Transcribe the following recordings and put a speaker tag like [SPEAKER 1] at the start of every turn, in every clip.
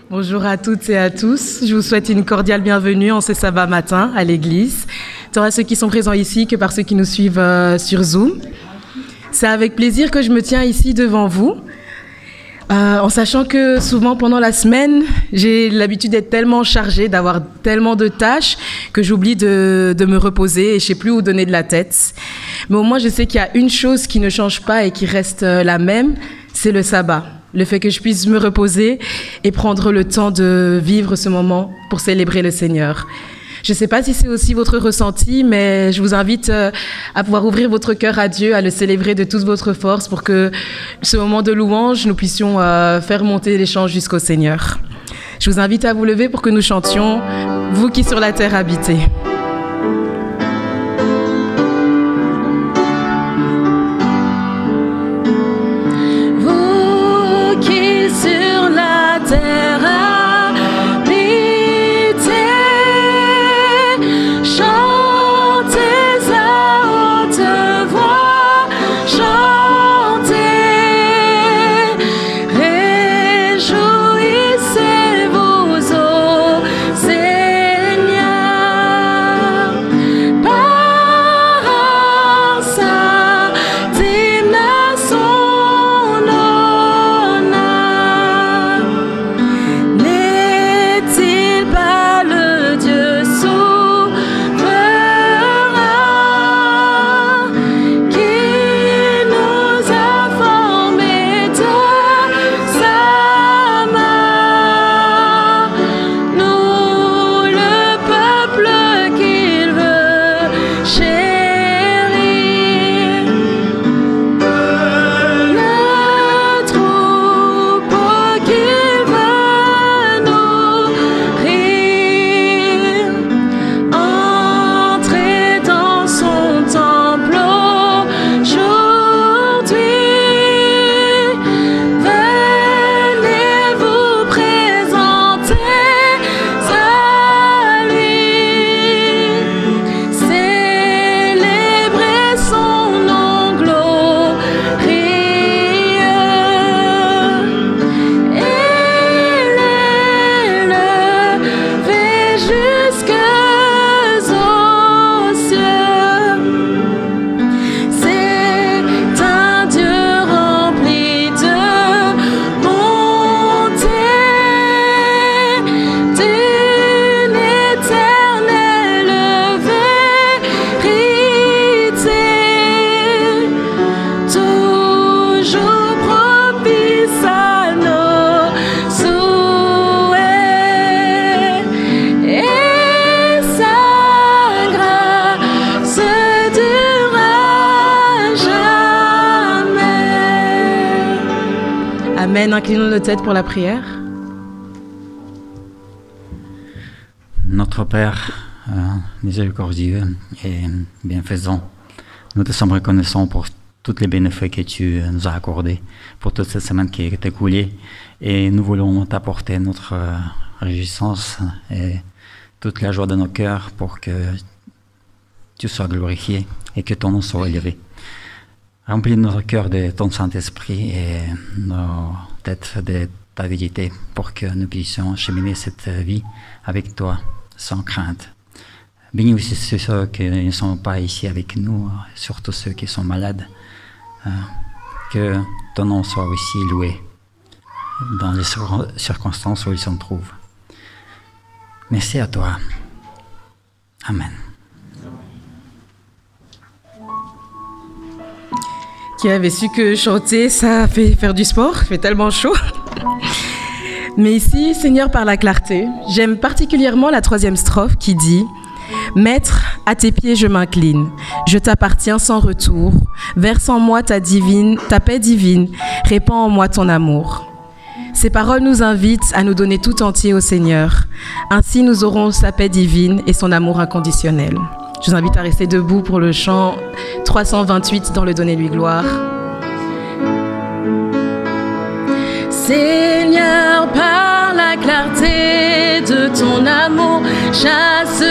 [SPEAKER 1] Bonjour à toutes et à tous. Je vous souhaite une cordiale bienvenue en ce sabbat matin à l'église, tant à ceux qui sont présents ici que par ceux qui nous suivent sur Zoom. C'est avec plaisir que je me tiens ici devant vous, en sachant que souvent pendant la semaine, j'ai l'habitude d'être tellement chargée, d'avoir tellement de tâches que j'oublie de me reposer et je ne sais plus où donner de la tête. Mais au moins, je sais qu'il y a une chose qui ne change pas et qui reste la même, c'est le sabbat. Le fait que je puisse me reposer et prendre le temps de vivre ce moment pour célébrer le Seigneur. Je ne sais pas si c'est aussi votre ressenti, mais je vous invite à pouvoir ouvrir votre cœur à Dieu, à le célébrer de toute votre force pour que ce moment de louange, nous puissions faire monter les chants jusqu'au Seigneur. Je vous invite à vous lever pour que nous chantions « Vous qui sur la terre habitez ». Amen. Inclinons nos têtes pour la prière.
[SPEAKER 2] Notre Père miséricordieux et bienfaisant, nous te sommes reconnaissants pour tous les bénéfices que tu nous as accordés, pour toute cette semaine qui est écoulée, et nous voulons t'apporter notre réjouissance et toute la joie de nos cœurs pour que tu sois glorifié et que ton nom soit élevé. Remplis notre cœur de ton Saint-Esprit et nos têtes de ta vérité pour que nous puissions cheminer cette vie avec toi sans crainte. Bénis aussi ceux qui ne sont pas ici avec nous, surtout ceux qui sont malades. Que ton nom soit aussi loué dans les circonstances où ils se trouvent. Merci à toi. Amen.
[SPEAKER 1] Qui avait su que chanter, ça fait faire du sport, il fait tellement chaud. Mais ici, Seigneur, par la clarté, j'aime particulièrement la 3e strophe qui dit « Maître, à tes pieds je m'incline, je t'appartiens sans retour, verse en moi ta paix divine, répands en moi ton amour. » Ces paroles nous invitent à nous donner tout entier au Seigneur. Ainsi, nous aurons sa paix divine et son amour inconditionnel. Je vous invite à rester debout pour le chant 328 dans le Donnez-lui gloire. Seigneur, par la clarté de ton amour, chasse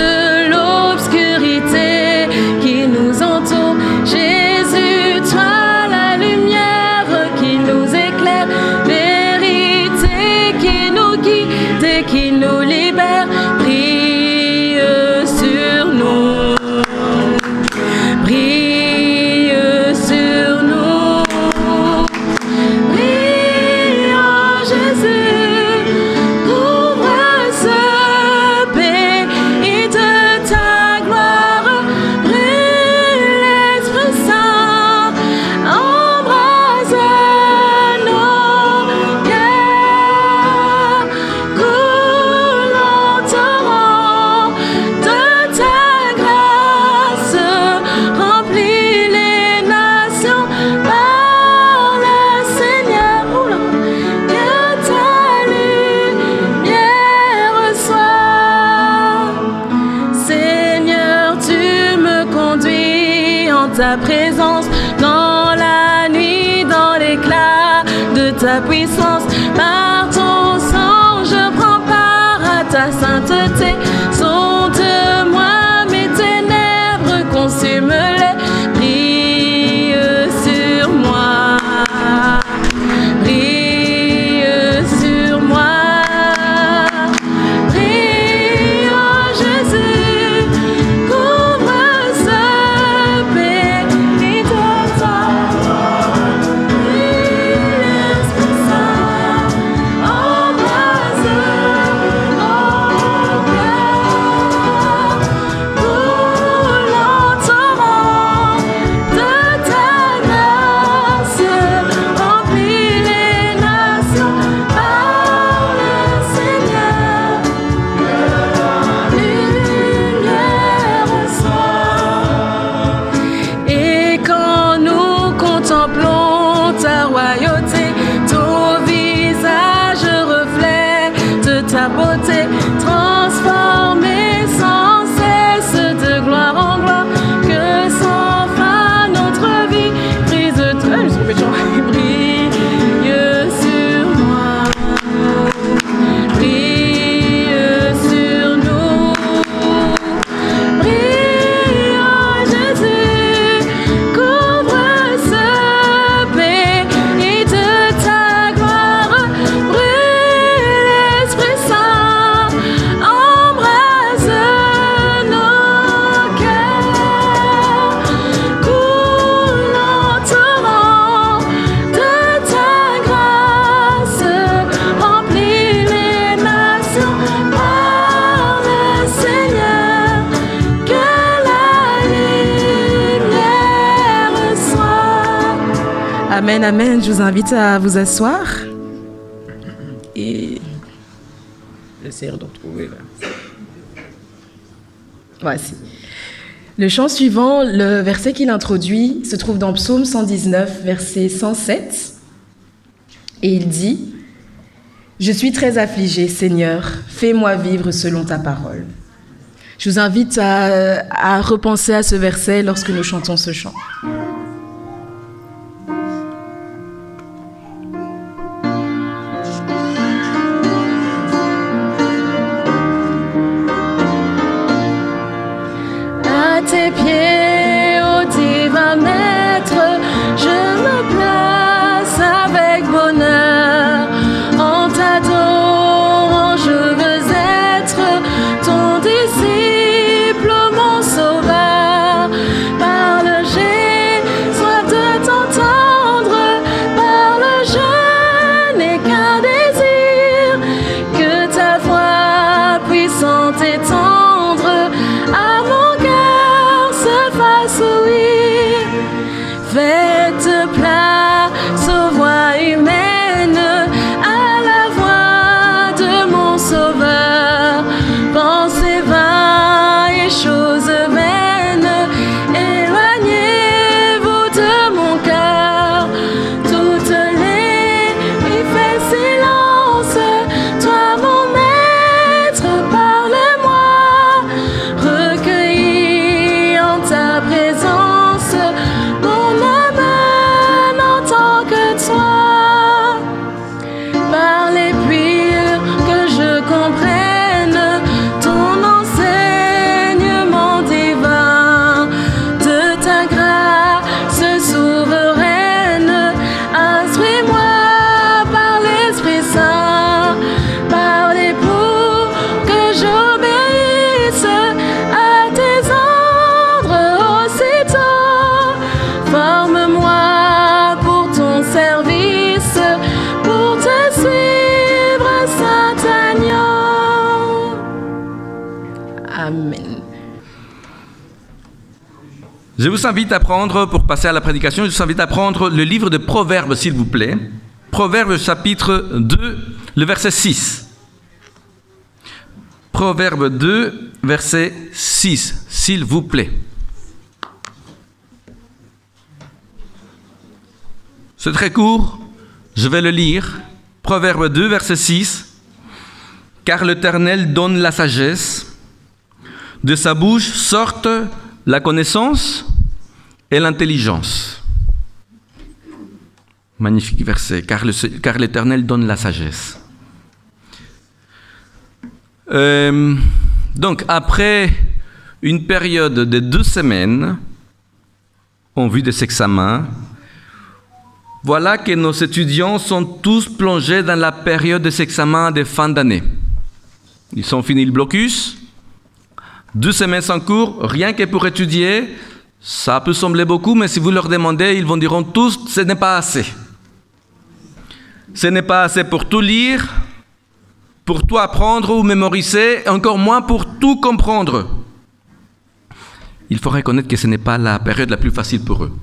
[SPEAKER 1] l'obscurité qui nous entoure. Jésus, toi la lumière qui nous éclaire, vérité qui nous guide et qui nous libère. Brille sur nous, brille sur nous, brille en Jésus, couvre ce pays de ta gloire, brille l'Esprit Saint, embrase nos cœurs, coule en torrent de ta grâce, remplis les nations par le Seigneur. Oula. Que ta lumière soit. Seigneur, tu me conduis en ta présence, dans la nuit, dans l'éclat de ta puissance. Par ton sang, je prends part à ta sainteté. Sonde-moi mes ténèbres, consume-les. Brille sur moi, brille sur moi, brille en Jésus, couvre ce pays de ta gloire, brille l'Esprit Saint, embrase nos cœurs, coule en torrent de ta grâce, remplis les nations par le Seigneur. Que la lumière soit. Et quand nous contemplons ta royauté, ton visage reflète ta beauté, transformé sans cesse de gloire en gloire, que sans fin notre vie prise de toi. Brille sur moi, brille sur nous, brille en Jésus, couvre ce pays de ta gloire, brille l'Esprit Saint, embrase nos cœurs, coule en torrent de ta grâce, remplis les nations par le Seigneur. Que la lumière soit. Amen, amen. Je vous invite à vous asseoir. Et j'essaie de retrouver là. Voici. Le chant suivant, le verset qu'il introduit, se trouve dans Psaume 119, verset 107. Et il dit « Je suis très affligé, Seigneur, fais-moi vivre selon ta parole. » Je vous invite à repenser à ce verset lorsque nous chantons ce chant. À tes pieds, ô divin maître, je me place avec bonheur. En t'adorant, je veux être ton disciple, mon sauveur. Par le Amen.
[SPEAKER 3] Je vous invite à prendre, pour passer à la prédication, je vous invite à prendre le livre de Proverbes, s'il vous plaît. Proverbes chapitre 2, le verset 6. Proverbes 2, verset 6, s'il vous plaît. C'est très court, je vais le lire. Proverbe 2, verset 6. « Car l'Éternel donne la sagesse, de sa bouche sortent la connaissance et l'intelligence. » Magnifique verset, car l'Éternel donne la sagesse. Donc, après une période de 2 semaines, en vue des examens, voilà que nos étudiants sont tous plongés dans la période des examens de fin d'année. Ils ont fini le blocus, 2 semaines sans cours, rien que pour étudier. Ça peut sembler beaucoup, mais si vous leur demandez, ils vont dire tous, ce n'est pas assez. Ce n'est pas assez pour tout lire, pour tout apprendre ou mémoriser, encore moins pour tout comprendre. Il faut reconnaître que ce n'est pas la période la plus facile pour eux.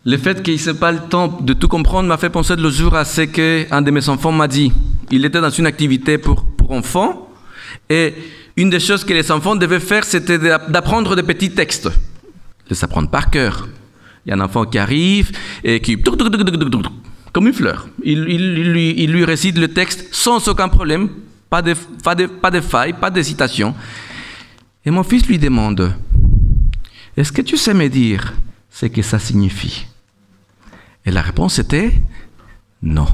[SPEAKER 3] Le fait qu'ils n'aient pas le temps de tout comprendre m'a fait penser l'autre jour à ce qu'un de mes enfants m'a dit. Il était dans une activité pour enfants, et une des choses que les enfants devaient faire, c'était d'apprendre des petits textes, les apprendre par cœur. Il y a un enfant qui arrive et qui, comme une fleur, il lui récite le texte sans aucun problème, pas de faille, pas d'hésitation. Et mon fils lui demande, « Est-ce que tu sais me dire ce que ça signifie ?» Et la réponse était « Non ».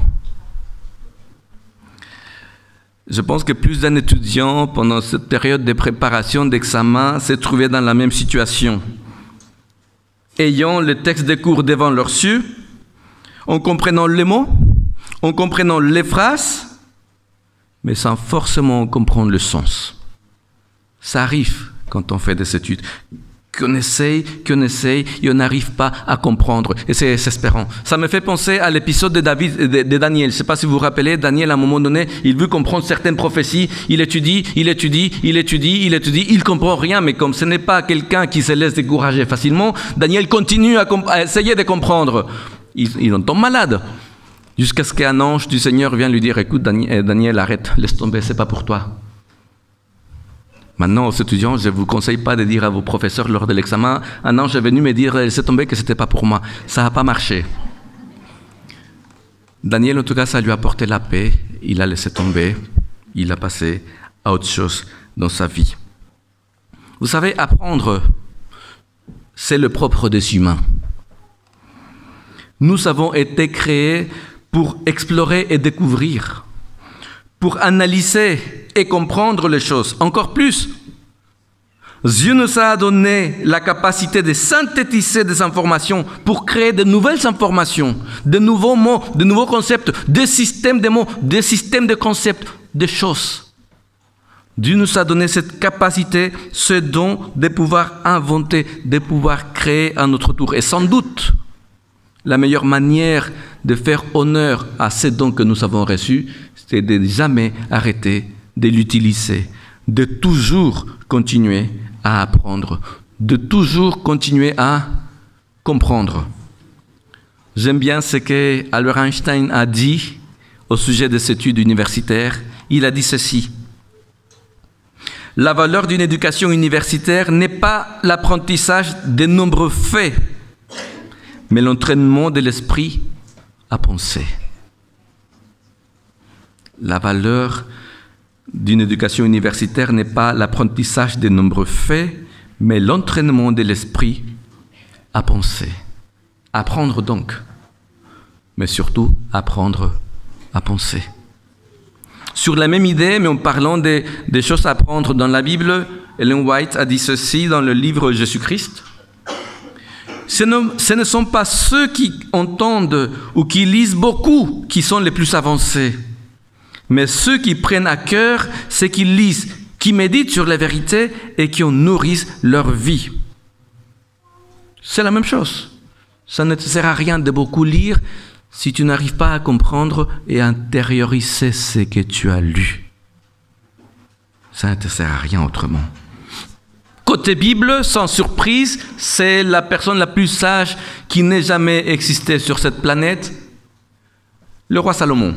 [SPEAKER 3] Je pense que plus d'un étudiant, pendant cette période de préparation d'examen, s'est trouvé dans la même situation. Ayant le texte des cours devant leurs yeux, en comprenant les mots, en comprenant les phrases, mais sans forcément comprendre le sens. Ça arrive quand on fait des études. Qu'on essaye, et on n'arrive pas à comprendre. Et c'est désespérant. Ça me fait penser à l'épisode de Daniel. Je ne sais pas si vous vous rappelez, Daniel, à un moment donné, il veut comprendre certaines prophéties. Il étudie, il ne comprend rien, mais comme ce n'est pas quelqu'un qui se laisse décourager facilement, Daniel continue à essayer de comprendre. Il en tombe malade. Jusqu'à ce qu'un ange du Seigneur vienne lui dire, écoute, Daniel, arrête, laisse tomber, ce n'est pas pour toi. Maintenant, aux étudiants, je ne vous conseille pas de dire à vos professeurs lors de l'examen, un ange est venu me dire, laissez tomber que ce n'était pas pour moi. Ça n'a pas marché. Daniel, en tout cas, ça lui a apporté la paix. Il a laissé tomber. Il a passé à autre chose dans sa vie. Vous savez, apprendre, c'est le propre des humains. Nous avons été créés pour explorer et découvrir, pour analyser et comprendre les choses. Encore plus, Dieu nous a donné la capacité de synthétiser des informations pour créer de nouvelles informations, de nouveaux mots, de nouveaux concepts, des systèmes de mots, des systèmes de concepts, des choses. Dieu nous a donné cette capacité, ce don de pouvoir inventer, de pouvoir créer à notre tour. Et sans doute, la meilleure manière de faire honneur à ces dons que nous avons reçus, c'est de jamais arrêter de l'utiliser, de toujours continuer à apprendre, de toujours continuer à comprendre. J'aime bien ce que Albert Einstein a dit au sujet des études universitaires. Il a dit ceci: la valeur d'une éducation universitaire n'est pas l'apprentissage de nombreux faits, mais l'entraînement de l'esprit à penser. La valeur d'une éducation universitaire n'est pas l'apprentissage de nombreux faits, mais l'entraînement de l'esprit à penser. Apprendre donc, mais surtout apprendre à penser. Sur la même idée, mais en parlant des choses à apprendre dans la Bible, Ellen White a dit ceci dans le livre Jésus-Christ. Ce ne sont pas ceux qui entendent ou qui lisent beaucoup qui sont les plus avancés, mais ceux qui prennent à cœur ce qu'ils lisent, qui méditent sur la vérité et qui en nourrissent leur vie. C'est la même chose. Ça ne te sert à rien de beaucoup lire si tu n'arrives pas à comprendre et à intérioriser ce que tu as lu. ça ne te sert à rien autrement. Côté Bible, sans surprise, c'est la personne la plus sage qui n'ait jamais existé sur cette planète, le roi Salomon.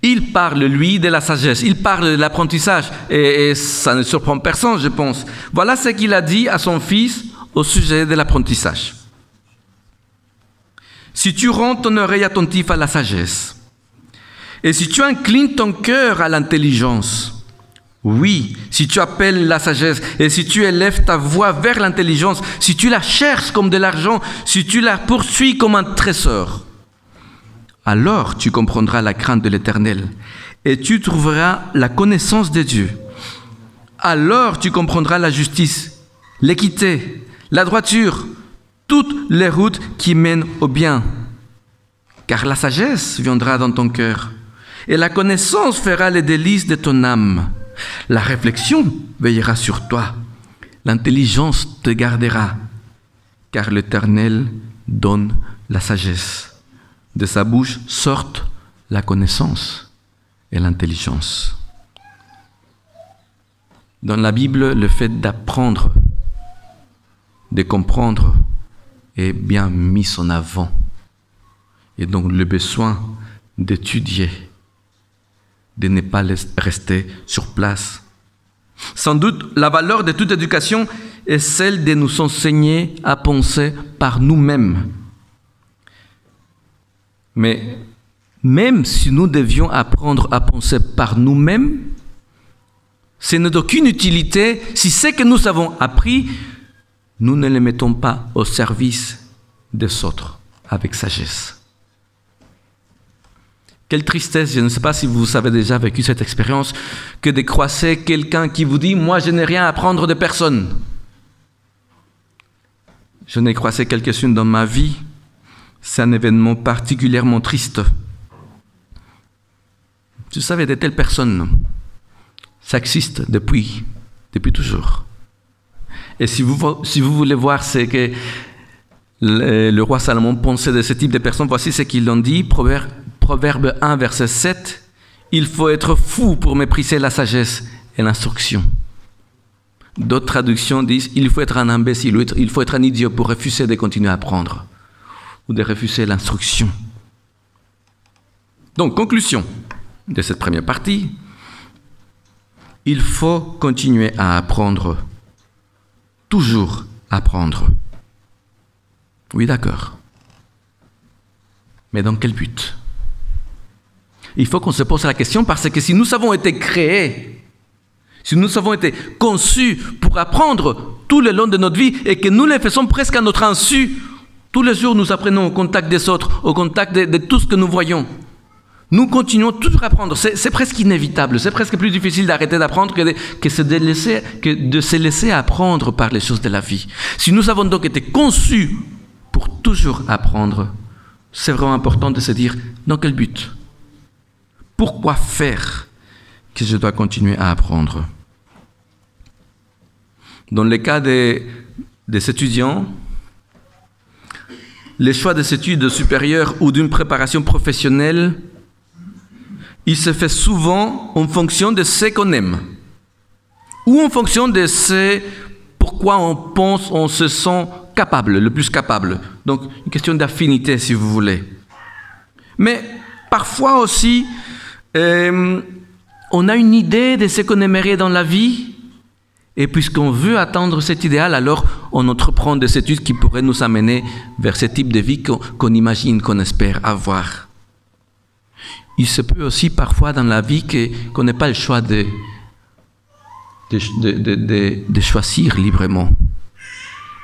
[SPEAKER 3] Il parle, lui, de la sagesse, il parle de l'apprentissage, et ça ne surprend personne, je pense. Voilà ce qu'il a dit à son fils au sujet de l'apprentissage. Si tu rends ton oreille attentive à la sagesse, et si tu inclines ton cœur à l'intelligence, oui, si tu appelles la sagesse, et si tu élèves ta voix vers l'intelligence, si tu la cherches comme de l'argent, si tu la poursuis comme un trésor, alors tu comprendras la crainte de l'Éternel, et tu trouveras la connaissance de Dieu. Alors tu comprendras la justice, l'équité, la droiture, toutes les routes qui mènent au bien. Car la sagesse viendra dans ton cœur, et la connaissance fera les délices de ton âme. La réflexion veillera sur toi, l'intelligence te gardera, car l'Éternel donne la sagesse. De sa bouche sortent la connaissance et l'intelligence. Dans la Bible, le fait d'apprendre, de comprendre, est bien mis en avant. Et donc le besoin d'étudier, de ne pas rester sur place. Sans doute, la valeur de toute éducation est celle de nous enseigner à penser par nous-mêmes. Mais même si nous devions apprendre à penser par nous-mêmes, ce n'est d'aucune utilité si ce que nous avons appris, nous ne le mettons pas au service des autres avec sagesse. Quelle tristesse, je ne sais pas si vous avez déjà vécu cette expérience, que de croiser quelqu'un qui vous dit « Moi, je n'ai rien à apprendre de personne ». Je n'ai croisé quelques-unes dans ma vie. C'est un événement particulièrement triste. Vous savez, de telles personnes, ça existe depuis toujours. Et si vous voulez voir ce que le roi Salomon pensait de ce type de personnes, voici ce qu'ils ont dit, Proverbe 1, verset 7, « Il faut être fou pour mépriser la sagesse et l'instruction. » D'autres traductions disent « Il faut être un imbécile, ou il faut être un idiot pour refuser de continuer à apprendre. » ou de refuser l'instruction. Donc, conclusion de cette première partie, il faut continuer à apprendre, toujours apprendre. Oui, d'accord. Mais dans quel but? Il faut qu'on se pose la question parce que si nous avons été créés, si nous avons été conçus pour apprendre tout le long de notre vie et que nous le faisons presque à notre insu, tous les jours, nous apprenons au contact des autres, au contact de tout ce que nous voyons. Nous continuons toujours à apprendre. C'est presque inévitable. C'est presque plus difficile d'arrêter d'apprendre que de se laisser apprendre par les choses de la vie. Si nous avons donc été conçus pour toujours apprendre, c'est vraiment important de se dire dans quel but? Pourquoi faire que je dois continuer à apprendre? Dans le cas des étudiants, les choix des études supérieures ou d'une préparation professionnelle, il se fait souvent en fonction de ce qu'on aime ou en fonction de ce pourquoi on pense, on se sent capable, le plus capable. Donc, une question d'affinité, si vous voulez. Mais parfois aussi, on a une idée de ce qu'on aimerait dans la vie. Et puisqu'on veut atteindre cet idéal, alors on entreprend des études qui pourraient nous amener vers ce type de vie qu'on imagine, qu'on espère avoir. Il se peut aussi parfois dans la vie qu'on n'ait pas le choix de choisir librement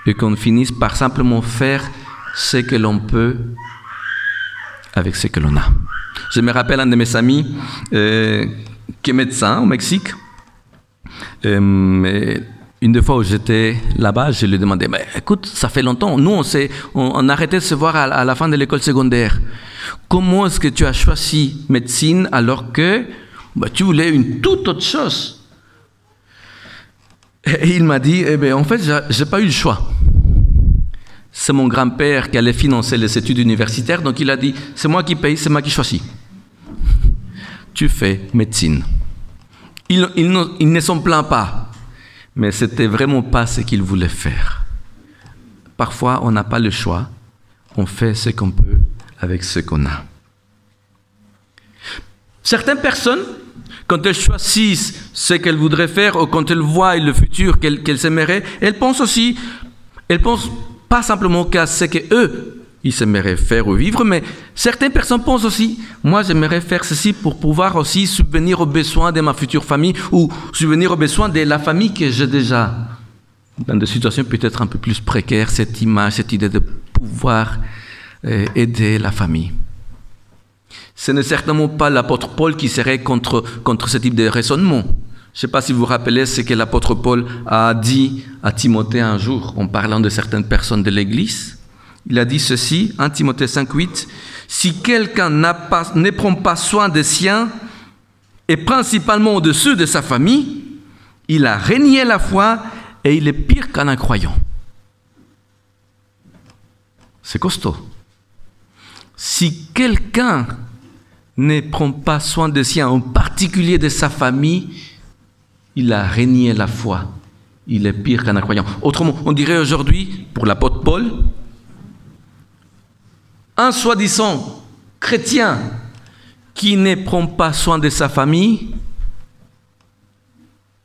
[SPEAKER 3] et qu'on finisse par simplement faire ce que l'on peut avec ce que l'on a. Je me rappelle un de mes amis qui est médecin au Mexique. Une des fois où j'étais là-bas, je lui demandais, écoute, ça fait longtemps, nous on a arrêté de se voir à la fin de l'école secondaire. Comment est-ce que tu as choisi médecine alors que tu voulais une toute autre chose? Et il m'a dit, en fait, j'ai pas eu le choix. C'est mon grand-père qui allait financer les études universitaires, donc il a dit, c'est moi qui paye, c'est moi qui choisis. Tu fais médecine. Ils ne s'en plaignent pas, mais ce n'était vraiment pas ce qu'ils voulaient faire. Parfois, on n'a pas le choix. On fait ce qu'on peut avec ce qu'on a. Certaines personnes, quand elles choisissent ce qu'elles voudraient faire ou quand elles voient le futur qu'elles aimeraient, elles pensent pas simplement qu'à ce qu'eux, ils aimeraient faire ou vivre, mais certaines personnes pensent aussi, moi j'aimerais faire ceci pour pouvoir aussi subvenir aux besoins de ma future famille ou subvenir aux besoins de la famille que j'ai déjà. Dans des situations peut-être un peu plus précaires, cette image, cette idée de pouvoir aider la famille. Ce n'est certainement pas l'apôtre Paul qui serait contre ce type de raisonnement. Je ne sais pas si vous vous rappelez ce que l'apôtre Paul a dit à Timothée un jour en parlant de certaines personnes de l'Église. Il a dit ceci, 1 Timothée 5,8, « Si quelqu'un ne prend pas soin des siens, et principalement au-dessus de sa famille, il a renié la foi et il est pire qu'un incroyant. » C'est costaud. Si quelqu'un ne prend pas soin des siens, en particulier de sa famille, il a renié la foi. Il est pire qu'un incroyant. Autrement, on dirait aujourd'hui, pour l'apôtre Paul, un soi-disant chrétien qui ne prend pas soin de sa famille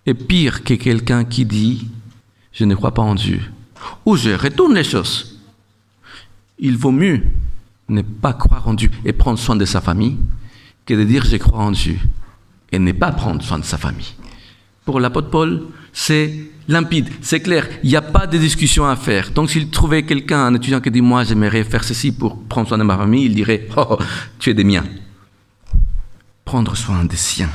[SPEAKER 3] est pire que quelqu'un qui dit « je ne crois pas en Dieu » ou « je retourne les choses ». Il vaut mieux ne pas croire en Dieu et prendre soin de sa famille que de dire « je crois en Dieu » et ne pas prendre soin de sa famille. Pour l'apôtre Paul, c'est limpide, c'est clair, il n'y a pas de discussion à faire. Donc s'il trouvait quelqu'un, un étudiant qui dit « moi j'aimerais faire ceci pour prendre soin de ma famille », il dirait « oh, tu es des miens ». Prendre soin des siens.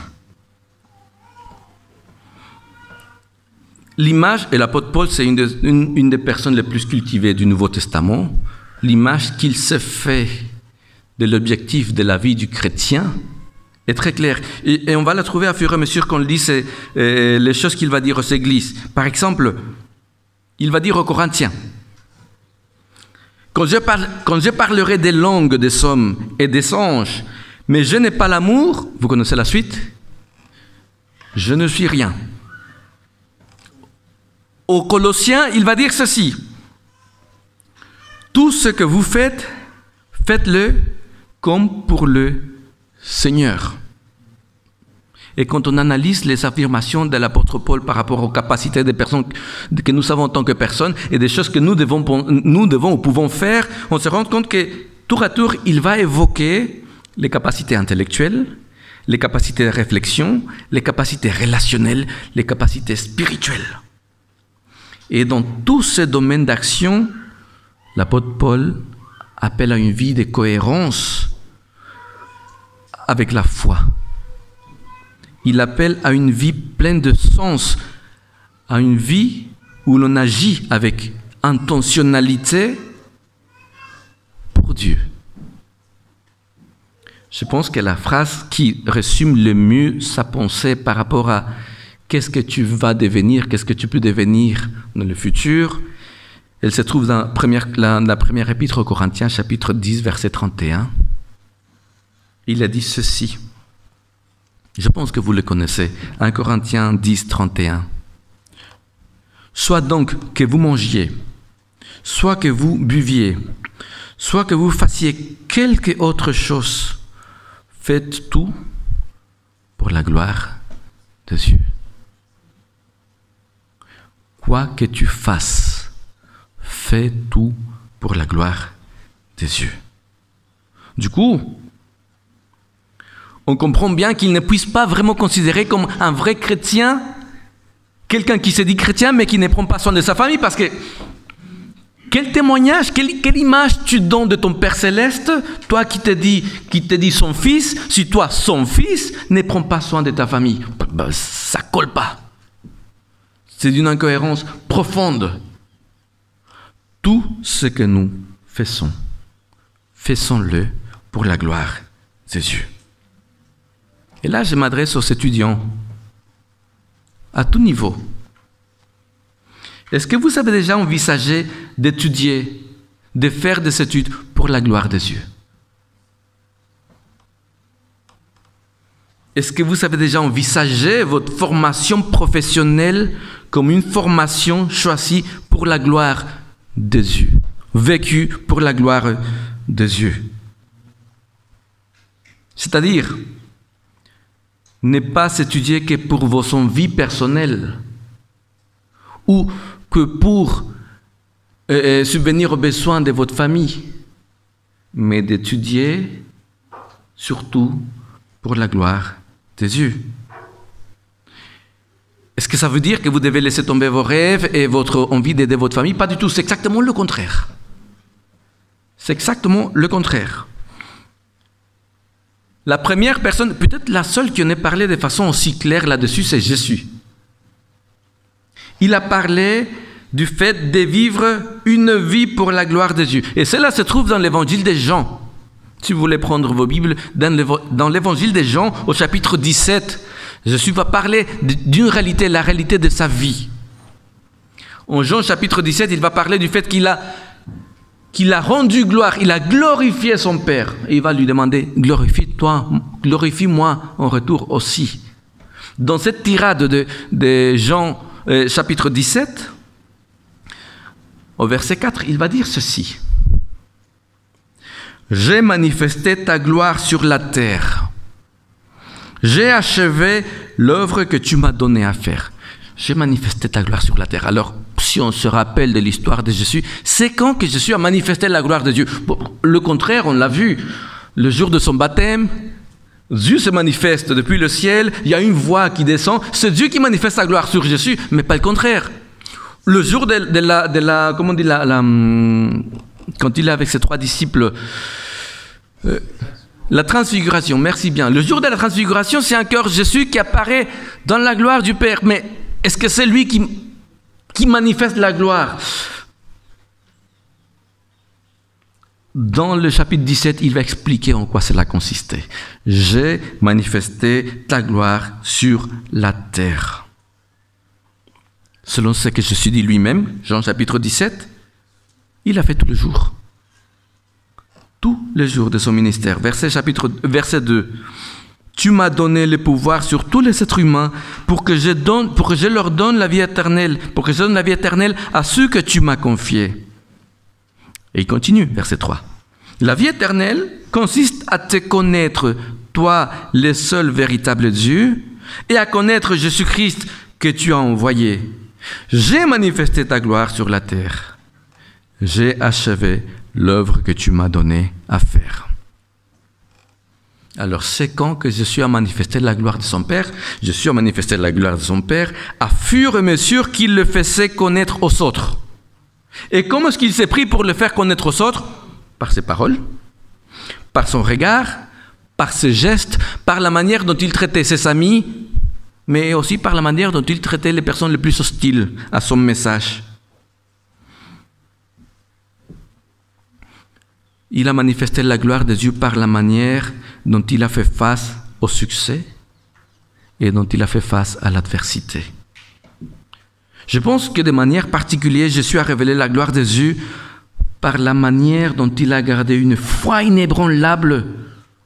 [SPEAKER 3] L'image, et l'apôtre Paul, c'est une des personnes les plus cultivées du Nouveau Testament, l'image qu'il se fait de l'objectif de la vie du chrétien est très claire. Et on va la trouver à fur et à mesure qu'on lit les choses qu'il va dire aux églises. Par exemple, il va dire aux Corinthiens, quand je parlerai des langues des hommes et des anges, mais je n'ai pas l'amour, vous connaissez la suite, je ne suis rien. Aux Colossiens, il va dire ceci, tout ce que vous faites, faites-le comme pour le Seigneur. Et quand on analyse les affirmations de l'apôtre Paul par rapport aux capacités des personnes que nous savons en tant que personnes et des choses que nous devons ou pouvons faire, on se rend compte que tour à tour, il va évoquer les capacités intellectuelles, les capacités de réflexion, les capacités relationnelles, les capacités spirituelles. Et dans tous ces domaines d'action, l'apôtre Paul appelle à une vie de cohérence avec la foi. Il appelle à une vie pleine de sens, à une vie où l'on agit avec intentionnalité pour Dieu. Je pense que la phrase qui résume le mieux sa pensée par rapport à qu'est-ce que tu vas devenir, qu'est-ce que tu peux devenir dans le futur, elle se trouve dans la première épître aux Corinthiens, chapitre 10, verset 31. Il a dit ceci. Je pense que vous le connaissez. 1 Corinthiens 10, 31. Soit donc que vous mangiez, soit que vous buviez, soit que vous fassiez quelque autre chose, faites tout pour la gloire de Dieu. Quoi que tu fasses, fais tout pour la gloire de Dieu. Du coup, on comprend bien qu'il ne puisse pas vraiment considérer comme un vrai chrétien quelqu'un qui se dit chrétien mais qui ne prend pas soin de sa famille, parce que quel témoignage, quelle image tu donnes de ton Père Céleste, toi qui te dit son fils, si toi, son fils, ne prends pas soin de ta famille, ça colle pas. C'est d'une incohérence profonde. Tout ce que nous faisons, faisons-le pour la gloire de Dieu. Et là, je m'adresse aux étudiants, à tout niveau. Est-ce que vous avez déjà envisagé d'étudier, de faire des études pour la gloire de Dieu? Est-ce que vous avez déjà envisagé votre formation professionnelle comme une formation choisie pour la gloire de Dieu, vécue pour la gloire de Dieu? C'est-à-dire, ne pas étudier que pour vos envies personnelles ou que pour subvenir aux besoins de votre famille, mais d'étudier surtout pour la gloire de Dieu. Est-ce que ça veut dire que vous devez laisser tomber vos rêves et votre envie d'aider votre famille? Pas du tout, c'est exactement le contraire. C'est exactement le contraire. La première personne, peut-être la seule qui en ait parlé de façon aussi claire là-dessus, c'est Jésus. Il a parlé du fait de vivre une vie pour la gloire de Dieu. Et cela se trouve dans l'évangile de Jean. Si vous voulez prendre vos Bibles, dans l'évangile de Jean, au chapitre 17, Jésus va parler d'une réalité, la réalité de sa vie. En Jean chapitre 17, il va parler du fait qu'il a rendu gloire, il a glorifié son Père. Et il va lui demander, glorifie-moi en retour aussi. Dans cette tirade de Jean chapitre 17, au verset 4, il va dire ceci. J'ai manifesté ta gloire sur la terre. J'ai achevé l'œuvre que tu m'as donnée à faire. J'ai manifesté ta gloire sur la terre. Alors, si on se rappelle de l'histoire de Jésus, c'est quand que Jésus a manifesté la gloire de Dieu? Bon, le contraire, on l'a vu. Le jour de son baptême, Dieu se manifeste depuis le ciel, il y a une voix qui descend. C'est Dieu qui manifeste sa gloire sur Jésus, mais pas le contraire. Le jour quand il est avec ses 3 disciples, la transfiguration, merci bien. Le jour de la transfiguration, c'est encore Jésus qui apparaît dans la gloire du Père. Mais est-ce que c'est lui qui manifeste la gloire? Dans le chapitre 17, il va expliquer en quoi cela consistait. J'ai manifesté ta gloire sur la terre. Selon ce que Jésus dit lui-même, Jean chapitre 17, il a fait tous les jours. Tous les jours de son ministère. Verset 2. Tu m'as donné le pouvoir sur tous les êtres humains pour que je leur donne la vie éternelle, pour que je donne la vie éternelle à ceux que tu m'as confiés. Et il continue, verset 3. La vie éternelle consiste à te connaître, toi, le seul véritable Dieu, et à connaître Jésus-Christ que tu as envoyé. J'ai manifesté ta gloire sur la terre. J'ai achevé l'œuvre que tu m'as donnée à faire. Alors, c'est quand que Jésus a manifesté la gloire de son Père? Jésus a manifesté la gloire de son Père à fur et à mesure qu'il le faisait connaître aux autres. Et comment est-ce qu'il s'est pris pour le faire connaître aux autres? Par ses paroles, par son regard, par ses gestes, par la manière dont il traitait ses amis, mais aussi par la manière dont il traitait les personnes les plus hostiles à son message. Il a manifesté la gloire de Dieu par la manière dont il a fait face au succès et dont il a fait face à l'adversité. Je pense que de manière particulière, Jésus a révélé la gloire de Dieu par la manière dont il a gardé une foi inébranlable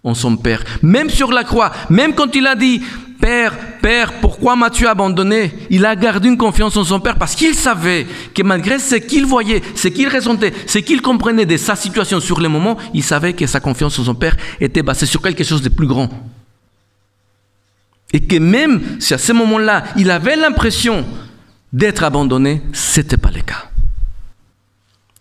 [SPEAKER 3] en son Père. Même sur la croix, même quand il a dit « Père, Père, pourquoi m'as-tu abandonné ?» Il a gardé une confiance en son Père parce qu'il savait que malgré ce qu'il voyait, ce qu'il ressentait, ce qu'il comprenait de sa situation sur le moment, il savait que sa confiance en son Père était basée sur quelque chose de plus grand. Et que même si à ce moment-là, il avait l'impression d'être abandonné, ce n'était pas le cas.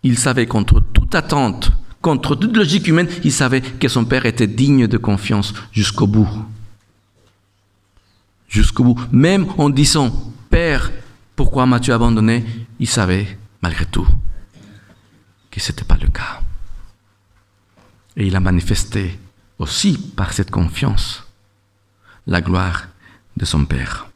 [SPEAKER 3] Il savait contre toute attente, contre toute logique humaine, il savait que son Père était digne de confiance jusqu'au bout. Jusqu'au bout. Même en disant « Père, pourquoi m'as-tu abandonné ?» Il savait, malgré tout, que ce n'était pas le cas. Et il a manifesté aussi par cette confiance la gloire de son Père.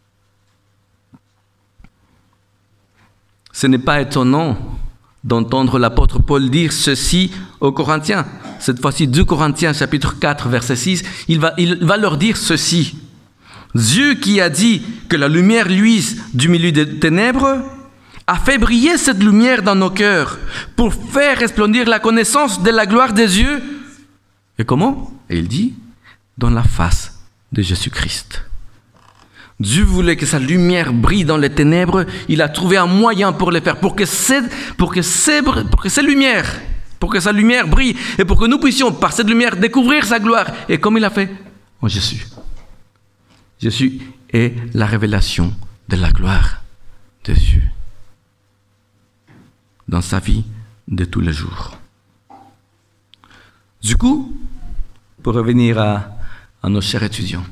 [SPEAKER 3] Ce n'est pas étonnant d'entendre l'apôtre Paul dire ceci aux Corinthiens. Cette fois-ci, 2 Corinthiens, chapitre 4, verset 6, il va leur dire ceci. Dieu qui a dit que la lumière luise du milieu des ténèbres a fait briller cette lumière dans nos cœurs pour faire resplendir la connaissance de la gloire des yeux. Et comment? Et il dit, dans la face de Jésus-Christ. Dieu voulait que sa lumière brille dans les ténèbres. Il a trouvé un moyen pour le faire, pour que sa lumière brille et pour que nous puissions, par cette lumière, découvrir sa gloire. Et comme il a fait en Jésus. Jésus est la révélation de la gloire de Dieu dans sa vie de tous les jours. Du coup, pour revenir à nos chers étudiants,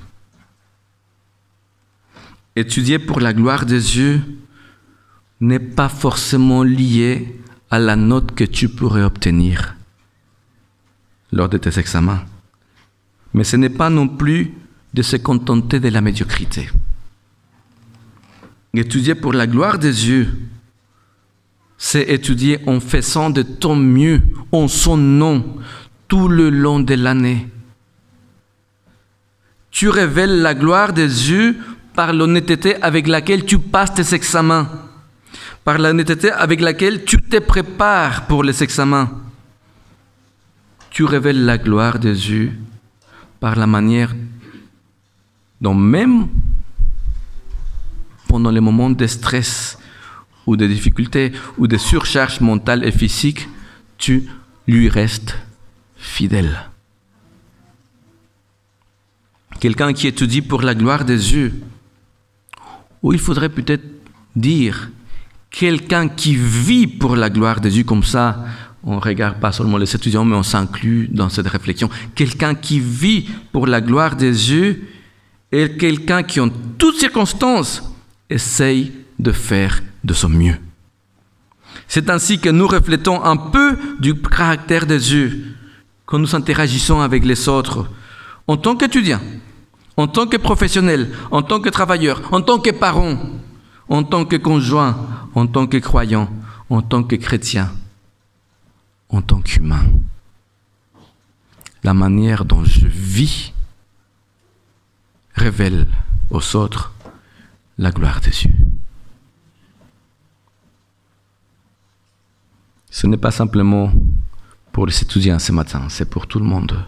[SPEAKER 3] étudier pour la gloire de Dieu n'est pas forcément lié à la note que tu pourrais obtenir lors de tes examens. Mais ce n'est pas non plus de se contenter de la médiocrité. Étudier pour la gloire de Dieu, c'est étudier en faisant de ton mieux, en son nom, tout le long de l'année. Tu révèles la gloire de Dieu par l'honnêteté avec laquelle tu passes tes examens, par l'honnêteté avec laquelle tu te prépares pour les examens. Tu révèles la gloire de Dieu par la manière dont même pendant les moments de stress ou de difficultés ou de surcharge mentale et physique, tu lui restes fidèle. Quelqu'un qui étudie pour la gloire de Dieu, ou il faudrait peut-être dire quelqu'un qui vit pour la gloire de Dieu, comme ça on ne regarde pas seulement les étudiants, mais on s'inclut dans cette réflexion. Quelqu'un qui vit pour la gloire de Dieu est quelqu'un qui, en toutes circonstances, essaye de faire de son mieux. C'est ainsi que nous reflétons un peu du caractère de Dieu quand nous interagissons avec les autres, en tant qu'étudiants, en tant que professionnels, en tant que travailleurs, en tant que parents, en tant que conjoints, en tant que croyants, en tant que chrétiens, en tant qu'humain. La manière dont je vis révèle aux autres la gloire de Dieu. Ce n'est pas simplement pour les étudiants ce matin, c'est pour tout le monde.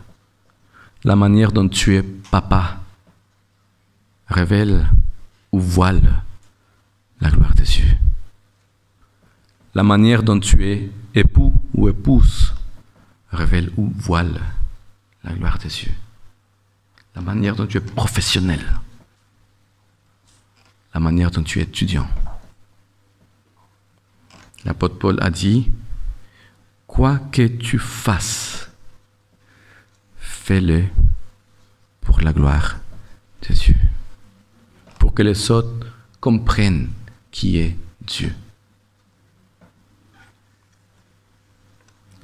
[SPEAKER 3] La manière dont tu es papa révèle ou voile la gloire de Dieu. La manière dont tu es époux ou épouse révèle ou voile la gloire de Dieu. La manière dont tu es professionnel, la manière dont tu es étudiant. L'apôtre Paul a dit, quoi que tu fasses, fais-le pour la gloire de Dieu, pour que les autres comprennent qui est Dieu.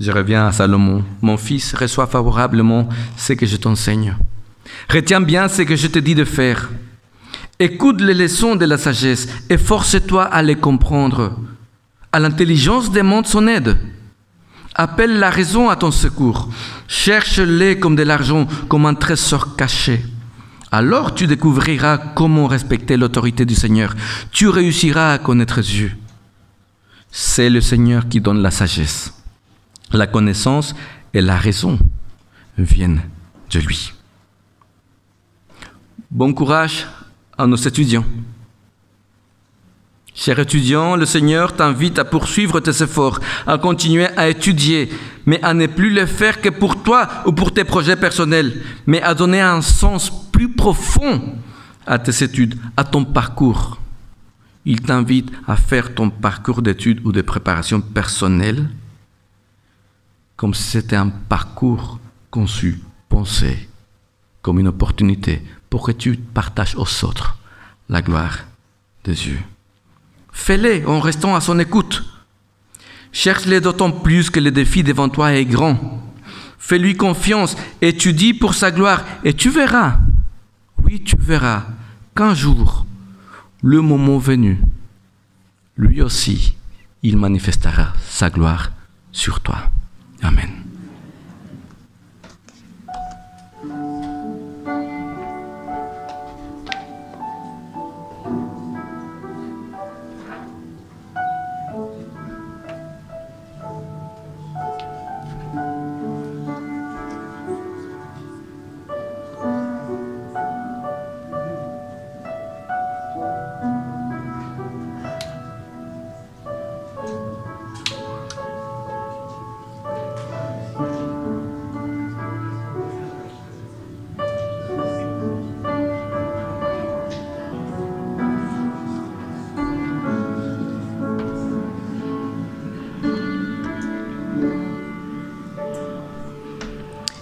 [SPEAKER 3] Je reviens à Salomon. Mon fils, reçois favorablement ce que je t'enseigne. Retiens bien ce que je te dis de faire. Écoute les leçons de la sagesse et force-toi à les comprendre. À l'intelligence demande son aide. Appelle la raison à ton secours. Cherche-les comme de l'argent, comme un trésor caché. Alors tu découvriras comment respecter l'autorité du Seigneur. Tu réussiras à connaître Dieu. C'est le Seigneur qui donne la sagesse. La connaissance et la raison viennent de lui. Bon courage à nos étudiants. Chers étudiants, le Seigneur t'invite à poursuivre tes efforts, à continuer à étudier, mais à ne plus le faire que pour toi ou pour tes projets personnels, mais à donner un sens plus profond à tes études, à ton parcours. Il t'invite à faire ton parcours d'études ou de préparation personnelle comme si c'était un parcours conçu, pensé, comme une opportunité pour que tu partages aux autres la gloire de Dieu. Fais-les en restant à son écoute. Cherche-les d'autant plus que le défi devant toi est grand. Fais-lui confiance, étudie pour sa gloire et tu verras, oui tu verras, qu'un jour, le moment venu, lui aussi, il manifestera sa gloire sur toi. Amen.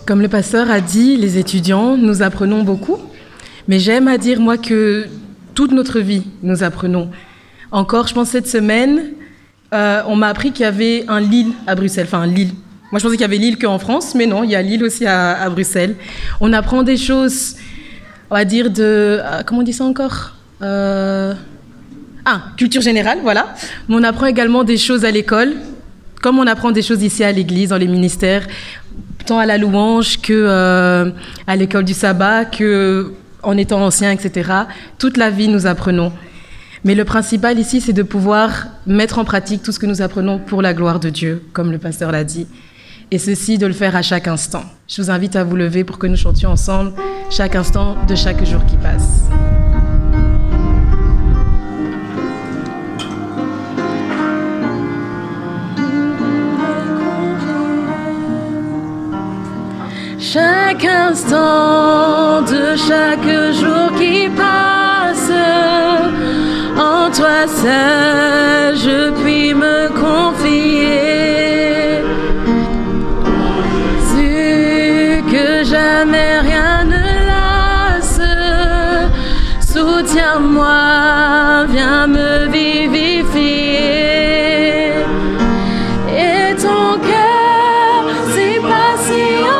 [SPEAKER 1] Comme le pasteur a dit, les étudiants, nous apprenons beaucoup, mais j'aime à dire, moi, que toute notre vie, nous apprenons. Encore, je pense, cette semaine, on m'a appris qu'il y avait un Lille à Bruxelles, enfin un Lille. Moi, je pensais qu'il y avait Lille qu'en France, mais non, il y a Lille aussi à Bruxelles. On apprend des choses, on va dire, comment on dit ça encore culture générale, voilà. Mais on apprend également des choses à l'école, comme on apprend des choses ici à l'église, dans les ministères, tant à la louange que à l'école du sabbat, que en étant ancien, etc. Toute la vie, nous apprenons. Mais le principal ici, c'est de pouvoir mettre en pratique tout ce que nous apprenons pour la gloire de Dieu, comme le pasteur l'a dit. Et ceci, de le faire à chaque instant. Je vous invite à vous lever pour que nous chantions ensemble chaque instant de chaque jour qui passe. Chaque instant de chaque jour qui passe, en toi seul je puis me confier. Su que jamais rien ne lasse, soutiens-moi, viens me vivifier. Et ton cœur, c'est patient.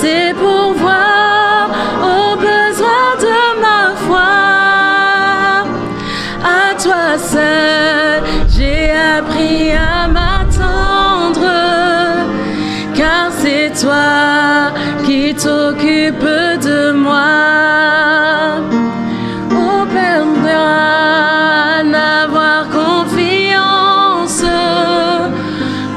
[SPEAKER 1] C'est pour voir aux besoins de ma foi. À toi seul, j'ai appris à m'attendre, car c'est toi qui t'occupes de moi. Oh Père, à n'avoir confiance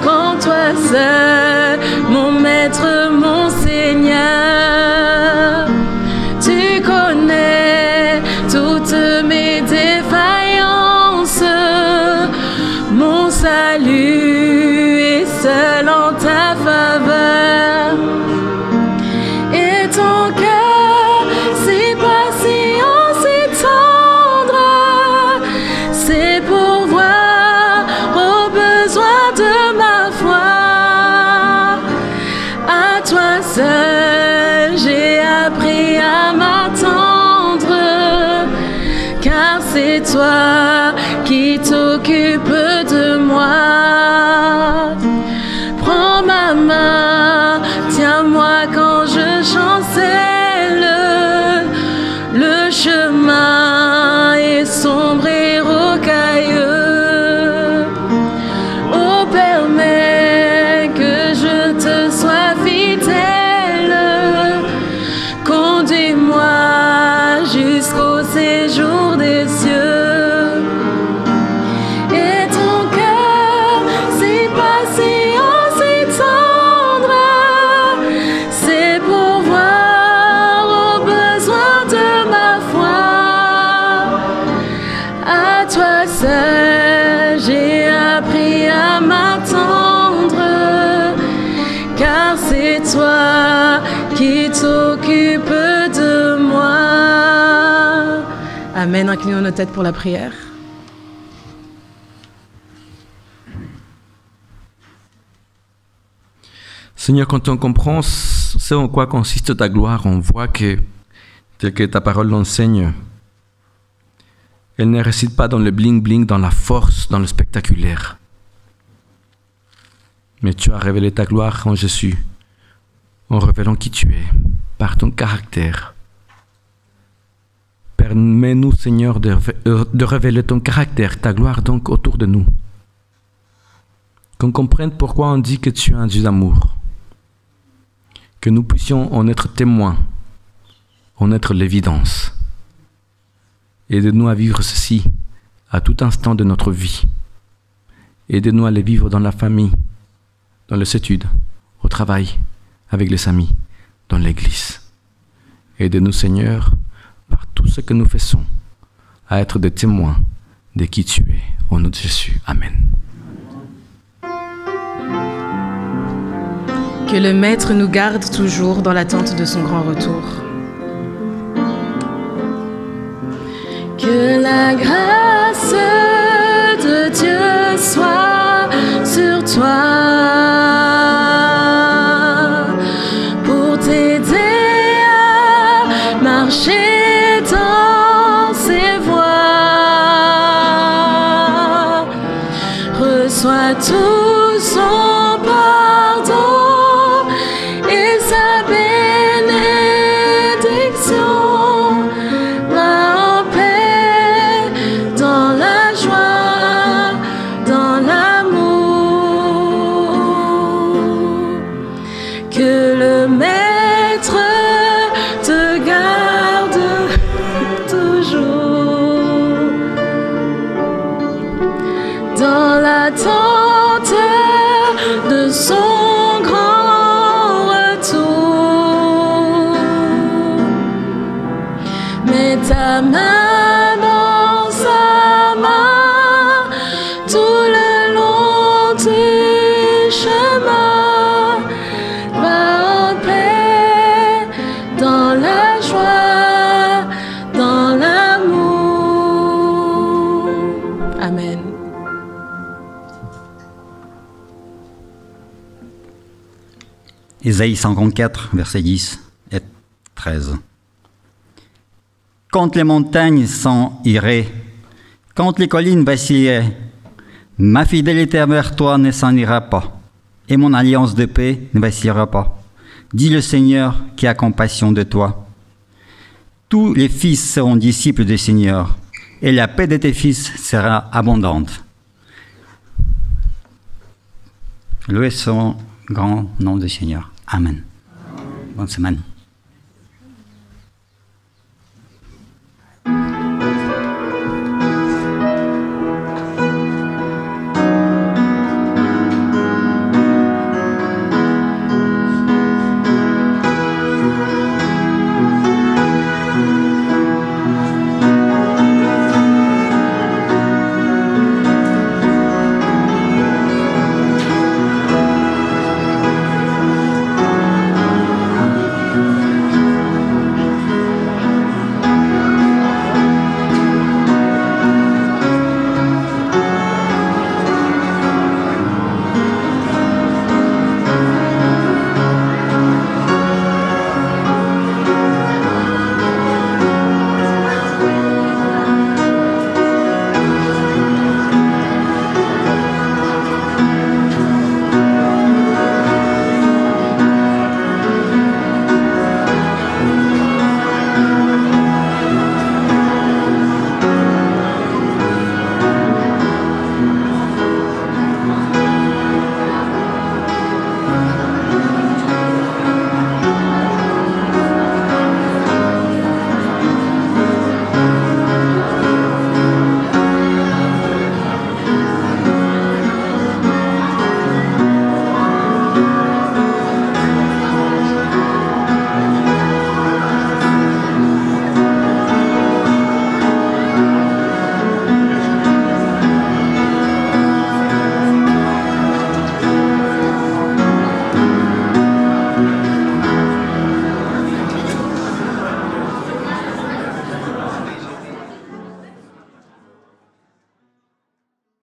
[SPEAKER 1] qu'en toi seul, mon maître, mon Seigneur. Tu connais toutes mes défaillances, mon salut est seul en ta faveur. Et ton cœur, c'est patient, c'est tendre, c'est pour voir aux besoins de ma foi. À toi seul, j'ai appris à m'attendre, car c'est toi qui t'occupes de moi. Prends ma main, tiens-moi quand je chancelle. Le chemin est sombre et rocailleux. Oh, permets que je te sois fidèle. Conduis-moi jusqu'au séjour des cieux. Et ton cœur, c'est patient, c'est tendre, c'est pour voir aux besoins de ma foi. À toi seul, j'ai appris à m'attendre, car c'est toi qui t'occupes de moi. Amen. Inclinons nos têtes pour la prière.
[SPEAKER 3] Seigneur, quand on comprend ce en quoi consiste ta gloire, on voit que, tel que ta parole l'enseigne, elle ne réside pas dans le bling-bling, dans la force, dans le spectaculaire. Mais tu as révélé ta gloire en Jésus, en révélant qui tu es, par ton caractère. Permets-nous, Seigneur, de révéler ton caractère, ta gloire donc autour de nous. Qu'on comprenne pourquoi on dit que tu es un Dieu d'amour. Que nous puissions en être témoins, en être l'évidence. Aide-nous à vivre ceci à tout instant de notre vie. Aide-nous à les vivre dans la famille, dans les études, au travail, avec les amis, dans l'église. Aide-nous, Seigneur, par tout ce que nous faisons, à être des témoins de qui tu es. Au nom de Jésus. Amen.
[SPEAKER 1] Que le Maître nous garde toujours dans l'attente de son grand retour. Que la grâce de Dieu soit sur toi.
[SPEAKER 2] Ésaïe 54, versets 10 et 13. Quand les montagnes sont irées, quand les collines vacillent, ma fidélité envers toi ne s'en ira pas, et mon alliance de paix ne vacillera pas, dit le Seigneur qui a compassion de toi. Tous les fils seront disciples du Seigneur, et la paix de tes fils sera abondante. Loué son grand nom du Seigneur. Amen. Bonne semaine.